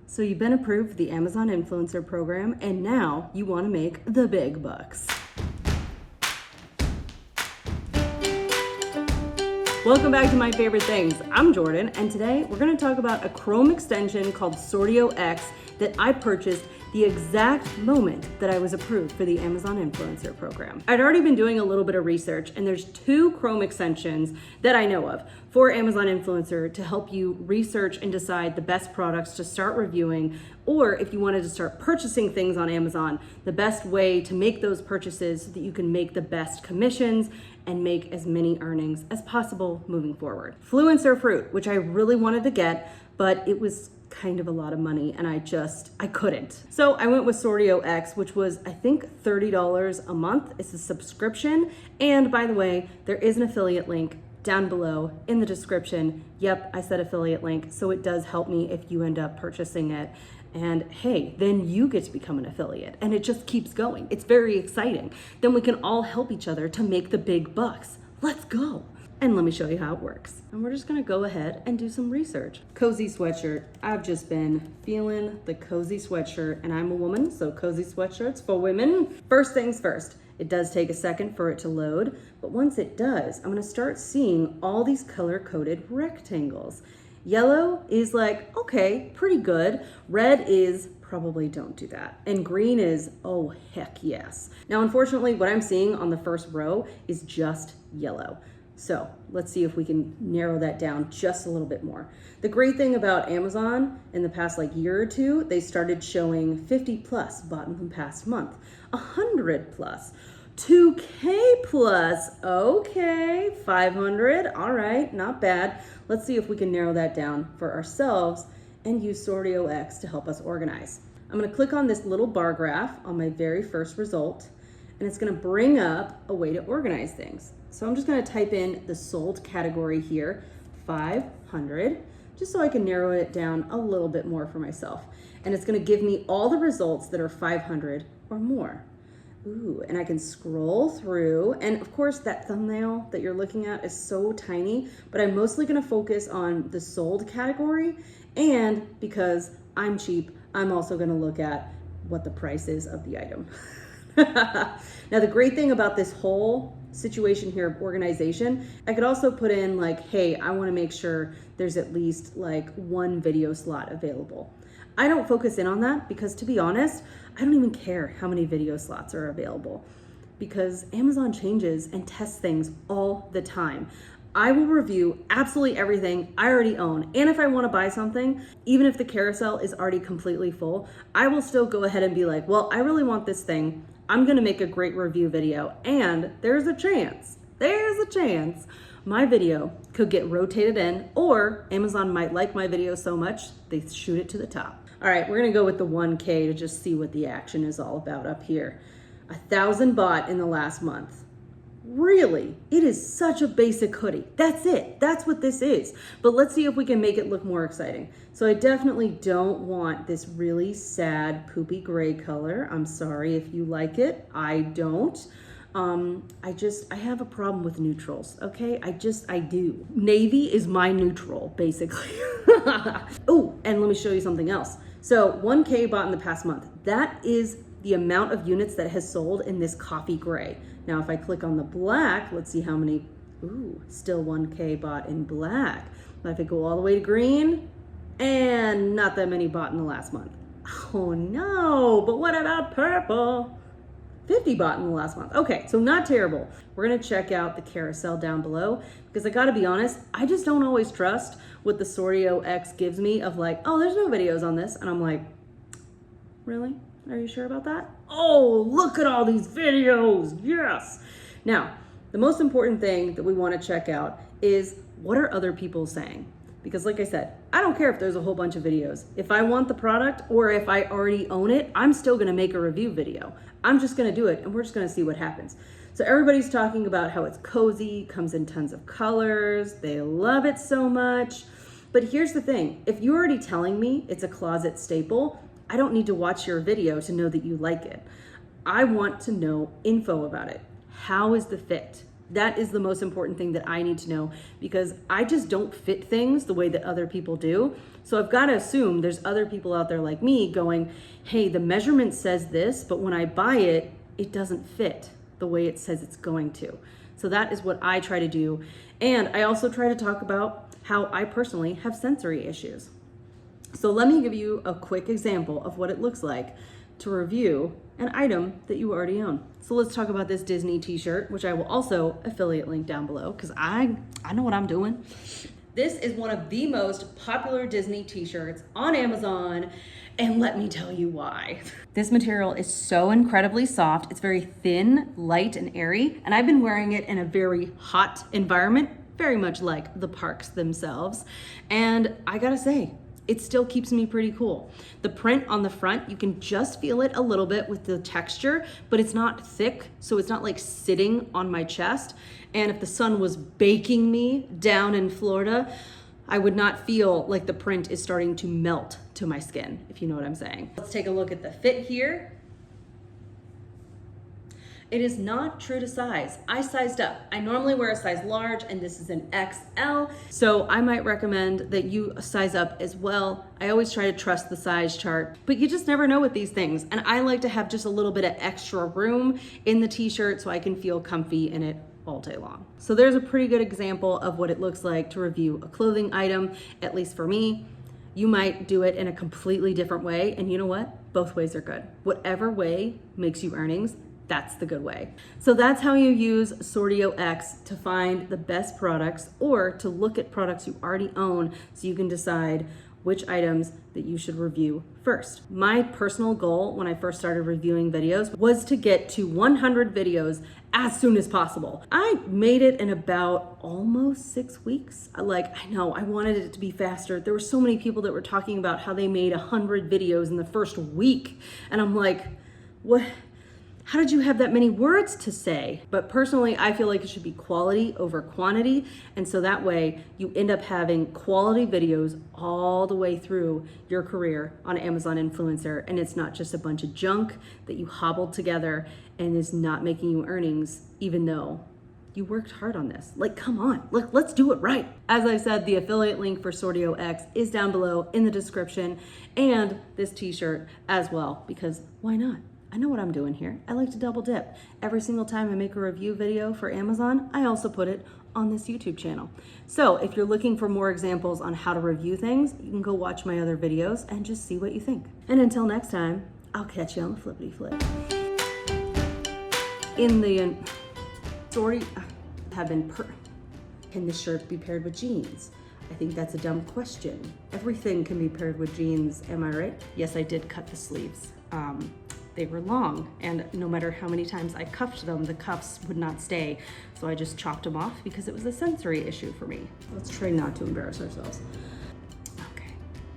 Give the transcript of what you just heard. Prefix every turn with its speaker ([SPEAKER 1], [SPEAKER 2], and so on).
[SPEAKER 1] So you've been approved for the Amazon Influencer Program, and now you want to make the big bucks. Welcome back to My Favorite Things. I'm Jordan, and today we're going to talk about a Chrome extension called Sortio X that I purchased the exact moment that I was approved for the Amazon Influencer Program. I'd already been doing a little bit of research, and there's 2 Chrome extensions that I know of for Amazon Influencer to help you research and decide the best products to start reviewing, or if you wanted to start purchasing things on Amazon, the best way to make those purchases so that you can make the best commissions and make as many earnings as possible moving forward. Fluencer Fruit, which I really wanted to get, but it was kind of a lot of money and I couldn't. So I went with Sortio X, which was I think $30 a month. It's a subscription. And by the way, there is an affiliate link down below in the description. Yep, I said affiliate link, so it does help me if you end up purchasing it. And hey, then you get to become an affiliate and it just keeps going. It's very exciting. Then we can all help each other to make the big bucks. Let's go. And let me show you how it works. And we're just gonna go ahead and do some research. Cozy sweatshirt. I've just been feeling the cozy sweatshirt, and I'm a woman, so cozy sweatshirts for women. First things first, it does take a second for it to load, but once it does, I'm gonna start seeing all these color-coded rectangles. Yellow is like, okay, pretty good. Red is probably don't do that. And green is, oh, heck yes. Now, unfortunately, what I'm seeing on the first row is just yellow. So let's see if we can narrow that down just a little bit more. The great thing about Amazon in the past year or two, they started showing 50 plus bought in the past month, 100 plus, 2K plus, okay, 500, all right, not bad. Let's see if we can narrow that down for ourselves and use Sortio X to help us organize. I'm gonna click on this little bar graph on my very first result, and it's gonna bring up a way to organize things. So I'm just gonna type in the sold category here, 500, just so I can narrow it down a little bit more for myself. And it's gonna give me all the results that are 500 or more. Ooh, and I can scroll through, and of course that thumbnail that you're looking at is so tiny, but I'm mostly gonna focus on the sold category, and because I'm cheap, I'm also gonna look at what the price is of the item. Now, the great thing about this whole situation here of organization, I could also put in hey, I wanna make sure there's at least 1 video slot available. I don't focus in on that because, to be honest, I don't even care how many video slots are available because Amazon changes and tests things all the time. I will review absolutely everything I already own. And if I want to buy something, even if the carousel is already completely full, I will still go ahead and be like, well, I really want this thing. I'm going to make a great review video. And there's a chance my video could get rotated in, or Amazon might like my video so much, they shoot it to the top. All right, we're going to go with the 1K to just see what the action is all about up here. 1,000 bought in the last month. Really? It is such a basic hoodie. That's it. That's what this is. But let's see if we can make it look more exciting. So I definitely don't want this really sad poopy gray color. I'm sorry if you like it. I don't. I have a problem with neutrals, okay? I do. Navy is my neutral, basically. Oh, and let me show you something else. So 1K bought in the past month. That is the amount of units that has sold in this coffee gray. Now, if I click on the black, let's see how many, ooh, still 1K bought in black. But if I go all the way to green, and not that many bought in the last month. Oh no, but what about purple? 50 bought in the last month. Okay, so not terrible. We're gonna check out the carousel down below because I gotta be honest, I just don't always trust what the Sortio X gives me of oh, there's no videos on this. And I'm like, really? Are you sure about that? Oh, look at all these videos, yes. Now, the most important thing that we wanna check out is what are other people saying? Because like I said, I don't care if there's a whole bunch of videos. If I want the product or if I already own it, I'm still gonna make a review video. I'm just gonna do it and we're just gonna see what happens. So everybody's talking about how it's cozy, comes in tons of colors, they love it so much. But here's the thing, if you're already telling me it's a closet staple, I don't need to watch your video to know that you like it. I want to know info about it. How is the fit? That is the most important thing that I need to know, because I just don't fit things the way that other people do. So I've got to assume there's other people out there like me going, hey, the measurement says this, but when I buy it, it doesn't fit the way it says it's going to. So that is what I try to do. And I also try to talk about how I personally have sensory issues. So let me give you a quick example of what it looks like to review an item that you already own. So let's talk about this Disney t-shirt, which I will also affiliate link down below because I know what I'm doing. This is one of the most popular Disney t-shirts on Amazon, and let me tell you why. This material is so incredibly soft. It's very thin, light, and airy, and I've been wearing it in a very hot environment, very much like the parks themselves. And I gotta say, it still keeps me pretty cool. The print on the front, you can just feel it a little bit with the texture, but it's not thick, so it's not like sitting on my chest. And if the sun was baking me down in Florida, I would not feel like the print is starting to melt to my skin, if you know what I'm saying. Let's take a look at the fit here. It is not true to size. I sized up. I normally wear a size large, and this is an XL. So I might recommend that you size up as well. I always try to trust the size chart, but you just never know with these things. And I like to have just a little bit of extra room in the t-shirt so I can feel comfy in it all day long. So there's a pretty good example of what it looks like to review a clothing item, at least for me. You might do it in a completely different way, and you know what? Both ways are good. Whatever way makes you earnings, that's the good way. So that's how you use Sortio X to find the best products, or to look at products you already own so you can decide which items that you should review first. My personal goal when I first started reviewing videos was to get to 100 videos as soon as possible. I made it in about almost 6 weeks. I know, I wanted it to be faster. There were so many people that were talking about how they made 100 videos in the first week. And I'm like, what? How did you have that many words to say? But personally, I feel like it should be quality over quantity. And so that way you end up having quality videos all the way through your career on Amazon Influencer. And it's not just a bunch of junk that you hobbled together and is not making you earnings, even though you worked hard on this. Like, come on, let's do it right. As I said, the affiliate link for Sortio X is down below in the description, and this t-shirt as well, because why not? I know what I'm doing here. I like to double dip. Every single time I make a review video for Amazon, I also put it on this YouTube channel. So if you're looking for more examples on how to review things, you can go watch my other videos and just see what you think. And until next time, I'll catch you on the flippity flip. In the can this shirt be paired with jeans? I think that's a dumb question. Everything can be paired with jeans, am I right? Yes, I did cut the sleeves. They were long, and no matter how many times I cuffed them, the cuffs would not stay. So I just chopped them off because it was a sensory issue for me. Let's try not to embarrass ourselves.